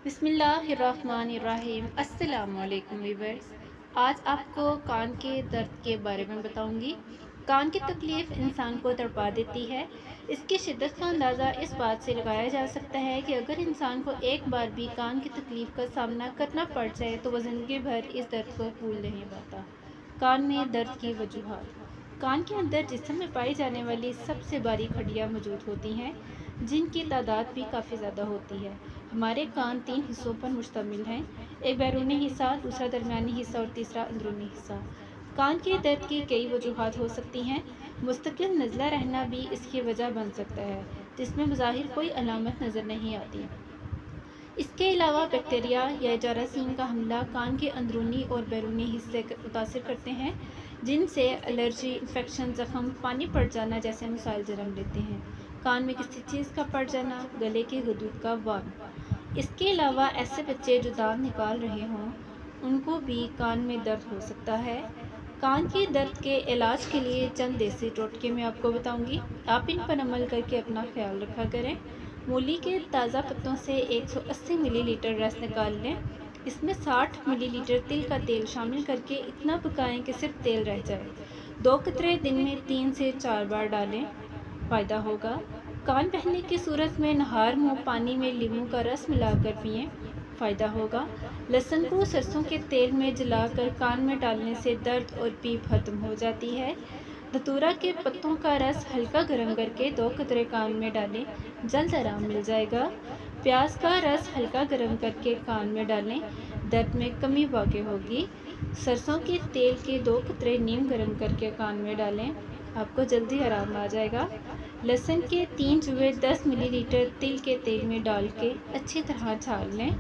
बिस्मिल्लाहिर्रहमानिर्रहीम। अस्सलामुअलैकुम व्यूअर्स। आज आपको कान के दर्द के बारे में बताऊंगी। कान की तकलीफ़ इंसान को तड़पा देती है। इसकी शिद्दत का अंदाज़ा इस बात से लगाया जा सकता है कि अगर इंसान को एक बार भी कान की तकलीफ़ का सामना करना पड़ जाए तो वह ज़िंदगी भर इस दर्द को भूल नहीं पाता। कान में दर्द की वजूहात। कान के अंदर जिस्म में पाई जाने वाली सबसे बारीक हड्डियाँ मौजूद होती हैं, जिनकी तादाद भी काफ़ी ज़्यादा होती है। हमारे कान 3 हिस्सों पर मुश्तमिल हैं, एक बैरूनी हिस्सा, दूसरा दरमियानी हिस्सा और तीसरा अंदरूनी हिस्सा। कान के दर्द की कई वजूहात हो सकती हैं। मुस्तकिल नज़ला रहना भी इसकी वजह बन सकता है, जिसमें बज़ाहिर कोई अलामत नज़र नहीं आती। इसके अलावा बैक्टीरिया या जरासीम का हमला कान के अंदरूनी और बैरूनी हिस्से को मुतासिर करते हैं, जिनसे एलर्जी, इन्फेक्शन, ज़ख्म, पानी पड़ जाना जैसे मसाइल जन्म लेते हैं। कान में किसी चीज़ का पड़ जाना, गले के गदूद का वार्म। इसके अलावा ऐसे बच्चे जो दांत निकाल रहे हों, उनको भी कान में दर्द हो सकता है। कान के दर्द के इलाज के लिए चंद देसी टोटके मैं आपको बताऊंगी। आप इन पर अमल करके अपना ख्याल रखा करें। मूली के ताज़ा पत्तों से 180 मिलीलीटर रस निकाल लें। इसमें 60 मिलीलीटर तिल का तेल शामिल करके इतना पकाएं कि सिर्फ तेल रह जाए। 2 कतरे दिन में 3 से 4 बार डालें, फ़ायदा होगा। कान बहने की सूरत में नहार मुँह पानी में नींबू का रस मिलाकर पिएं, फ़ायदा होगा। लहसुन को सरसों के तेल में जलाकर कान में डालने से दर्द और पीप खत्म हो जाती है। धतूरा के पत्तों का रस हल्का गर्म करके 2 कतरे कान में डालें, जल्द आराम मिल जाएगा। प्याज का रस हल्का गर्म करके कान में डालें, दर्द में कमी वाक़ई होगी। सरसों के तेल के 2 कतरे नीम गर्म करके कान में डालें, आपको जल्दी आराम आ जाएगा। लहसुन के 3 चूहे 10 मिलीलीटर तिल के तेल में डाल के अच्छी तरह छान लें।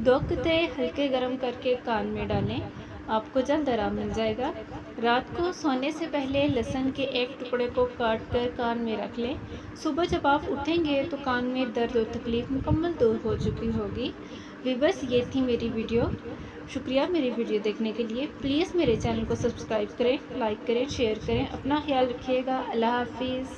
2 कतरे हल्के गर्म करके कान में डालें, आपको जल्द आराम मिल जाएगा। रात को सोने से पहले लहसुन के एक टुकड़े को काट कर कान में रख लें। सुबह जब आप उठेंगे तो कान में दर्द और तकलीफ़ मुकम्मल दूर हो चुकी होगी। बस ये थी मेरी वीडियो। शुक्रिया मेरी वीडियो देखने के लिए। प्लीज़ मेरे चैनल को सब्सक्राइब करें, लाइक करें, शेयर करें। अपना ख्याल रखिएगा। अल्लाह हाफिज़।